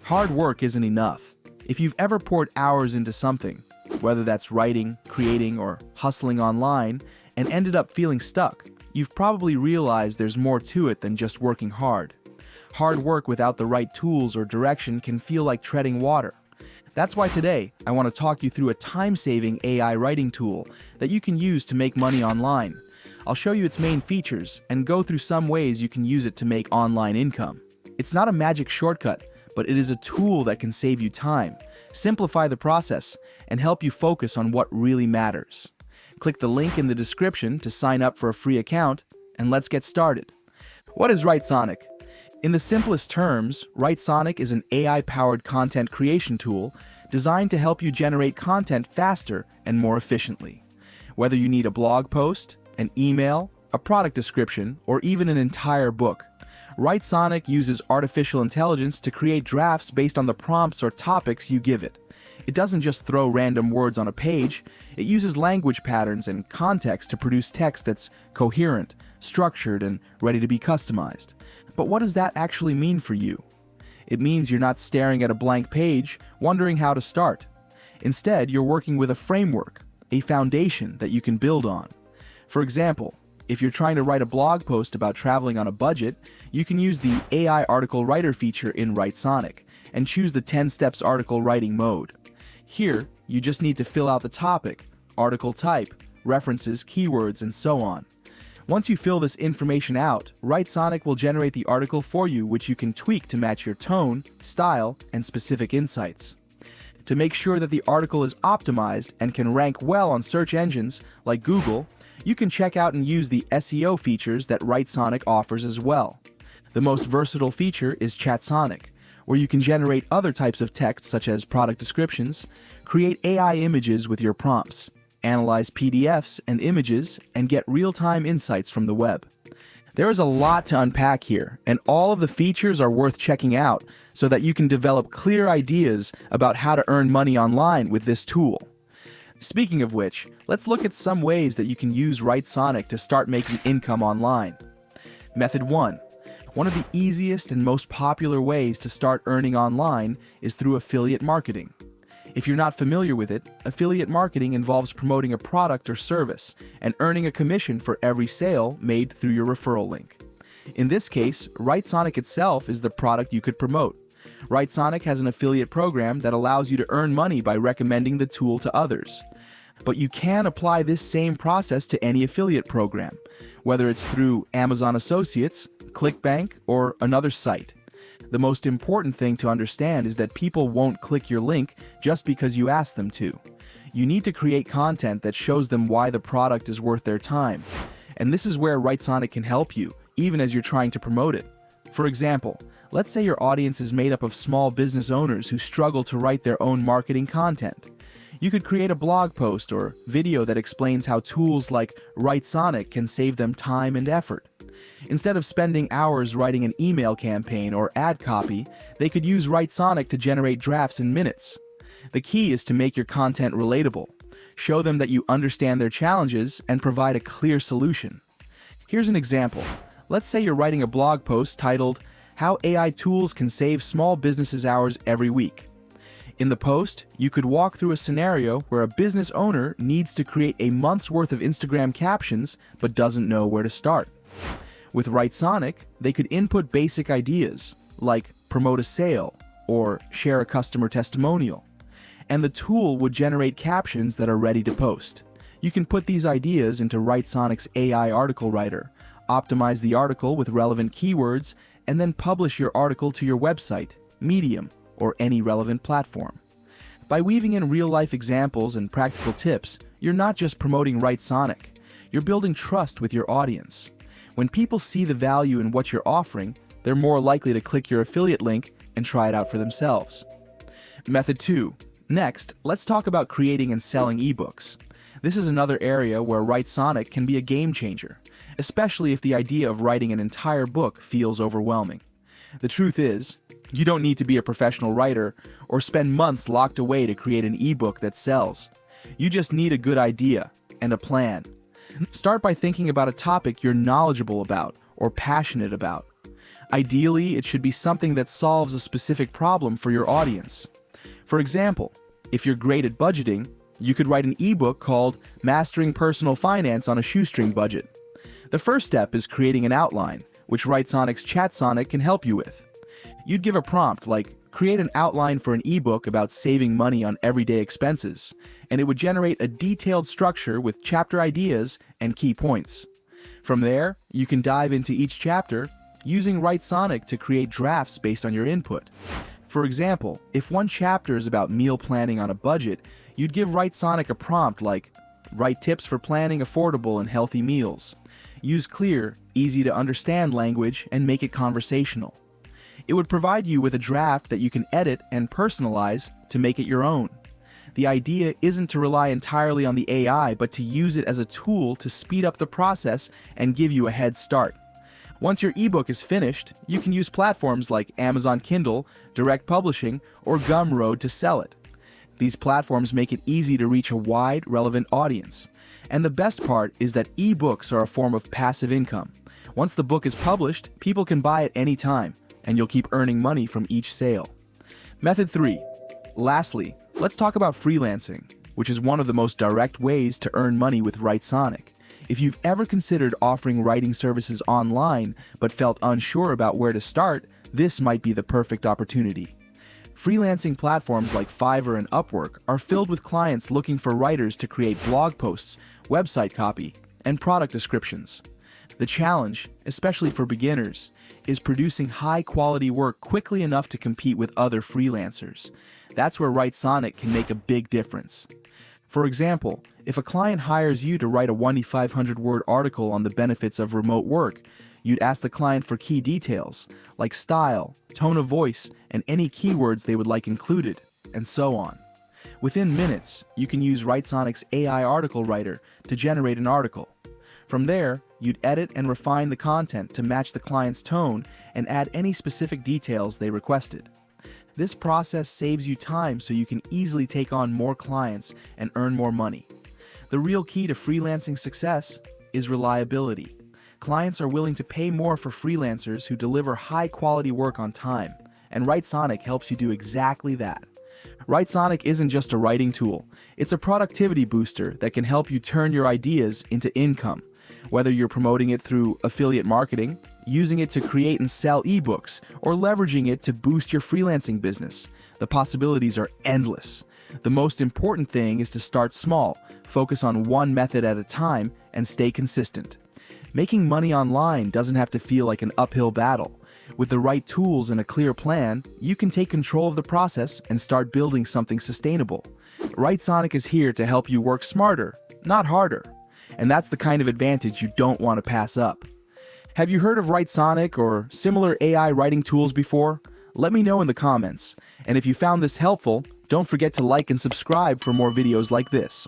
Hard work isn't enough. If you've ever poured hours into something, whether that's writing, creating, or hustling online, and ended up feeling stuck, you've probably realized there's more to it than just working hard. Hard work without the right tools or direction can feel like treading water. That's why today, I want to talk you through a time-saving AI writing tool that you can use to make money online. I'll show you its main features and go through some ways you can use it to make online income. It's not a magic shortcut, but it is a tool that can save you time, simplify the process, and help you focus on what really matters. Click the link in the description to sign up for a free account, and let's get started. What is Writesonic? In the simplest terms, Writesonic is an AI-powered content creation tool designed to help you generate content faster and more efficiently. Whether you need a blog post, an email, a product description, or even an entire book, Writesonic uses artificial intelligence to create drafts based on the prompts or topics you give it. It doesn't just throw random words on a page, it uses language patterns and context to produce text that's coherent, structured, and ready to be customized. But what does that actually mean for you? It means you're not staring at a blank page, wondering how to start. Instead, you're working with a framework, a foundation that you can build on. For example, if you're trying to write a blog post about traveling on a budget, you can use the AI article writer feature in Writesonic and choose the 10 steps article writing mode. Here, you just need to fill out the topic, article type, references, keywords, and so on. Once you fill this information out, Writesonic will generate the article for you, which you can tweak to match your tone, style, and specific insights. To make sure that the article is optimized and can rank well on search engines like Google, you can check out and use the SEO features that Writesonic offers as well. The most versatile feature is Chatsonic, where you can generate other types of text such as product descriptions, create AI images with your prompts, analyze PDFs and images, and get real-time insights from the web. There is a lot to unpack here, and all of the features are worth checking out so that you can develop clear ideas about how to earn money online with this tool. Speaking of which, let's look at some ways that you can use Writesonic to start making income online. Method 1. One of the easiest and most popular ways to start earning online is through affiliate marketing. If you're not familiar with it, affiliate marketing involves promoting a product or service and earning a commission for every sale made through your referral link. In this case, Writesonic itself is the product you could promote. Writesonic has an affiliate program that allows you to earn money by recommending the tool to others. But you can apply this same process to any affiliate program, whether it's through Amazon Associates, ClickBank, or another site. The most important thing to understand is that people won't click your link just because you ask them to. You need to create content that shows them why the product is worth their time. And this is where Writesonic can help you, even as you're trying to promote it. For example, let's say your audience is made up of small business owners who struggle to write their own marketing content. You could create a blog post or video that explains how tools like Writesonic can save them time and effort. Instead of spending hours writing an email campaign or ad copy, they could use Writesonic to generate drafts in minutes. The key is to make your content relatable, show them that you understand their challenges, and provide a clear solution. Here's an example. Let's say you're writing a blog post titled, "How AI Tools Can Save Small Businesses Hours Every Week." In the post, you could walk through a scenario where a business owner needs to create a month's worth of Instagram captions but doesn't know where to start. With Writesonic, they could input basic ideas, like promote a sale or share a customer testimonial, and the tool would generate captions that are ready to post. You can put these ideas into Writesonic's AI article writer, optimize the article with relevant keywords, and then publish your article to your website, Medium, or any relevant platform. By weaving in real-life examples and practical tips, you're not just promoting Writesonic, you're building trust with your audience. When people see the value in what you're offering, they're more likely to click your affiliate link and try it out for themselves. Method 2. Next, let's talk about creating and selling ebooks. This is another area where Writesonic can be a game changer, especially if the idea of writing an entire book feels overwhelming. The truth is, you don't need to be a professional writer or spend months locked away to create an ebook that sells. You just need a good idea and a plan. Start by thinking about a topic you're knowledgeable about or passionate about. Ideally, it should be something that solves a specific problem for your audience. For example, if you're great at budgeting, you could write an ebook called Mastering Personal Finance on a Shoestring Budget. The first step is creating an outline, which Writesonic's Chatsonic can help you with. You'd give a prompt like, create an outline for an ebook about saving money on everyday expenses, and it would generate a detailed structure with chapter ideas and key points. From there, you can dive into each chapter using Writesonic to create drafts based on your input. For example, if one chapter is about meal planning on a budget, you'd give Writesonic a prompt like, write tips for planning affordable and healthy meals. Use clear, easy-to-understand language and make it conversational. It would provide you with a draft that you can edit and personalize to make it your own. The idea isn't to rely entirely on the AI, but to use it as a tool to speed up the process and give you a head start. Once your ebook is finished, you can use platforms like Amazon Kindle, direct publishing, or Gumroad to sell it. These platforms make it easy to reach a wide, relevant audience. And the best part is that ebooks are a form of passive income. Once the book is published, people can buy it anytime, and you'll keep earning money from each sale. Method 3. Lastly, let's talk about freelancing, which is one of the most direct ways to earn money with Writesonic. If you've ever considered offering writing services online but felt unsure about where to start, this might be the perfect opportunity. Freelancing platforms like Fiverr and Upwork are filled with clients looking for writers to create blog posts, website copy, and product descriptions. The challenge, especially for beginners, is producing high-quality work quickly enough to compete with other freelancers. That's where Writesonic can make a big difference. For example, if a client hires you to write a 2,500-word article on the benefits of remote work, you'd ask the client for key details, like style, tone of voice, and any keywords they would like included, and so on. Within minutes, you can use Writesonic's AI article writer to generate an article. From there, you'd edit and refine the content to match the client's tone and add any specific details they requested. This process saves you time so you can easily take on more clients and earn more money. The real key to freelancing success is reliability. Clients are willing to pay more for freelancers who deliver high-quality work on time, and Writesonic helps you do exactly that. Writesonic isn't just a writing tool, it's a productivity booster that can help you turn your ideas into income. Whether you're promoting it through affiliate marketing, using it to create and sell ebooks, or leveraging it to boost your freelancing business, the possibilities are endless. The most important thing is to start small, focus on one method at a time, and stay consistent. Making money online doesn't have to feel like an uphill battle. With the right tools and a clear plan, you can take control of the process and start building something sustainable. Writesonic is here to help you work smarter, not harder. And that's the kind of advantage you don't want to pass up. Have you heard of Writesonic or similar AI writing tools before? Let me know in the comments. And if you found this helpful, don't forget to like and subscribe for more videos like this.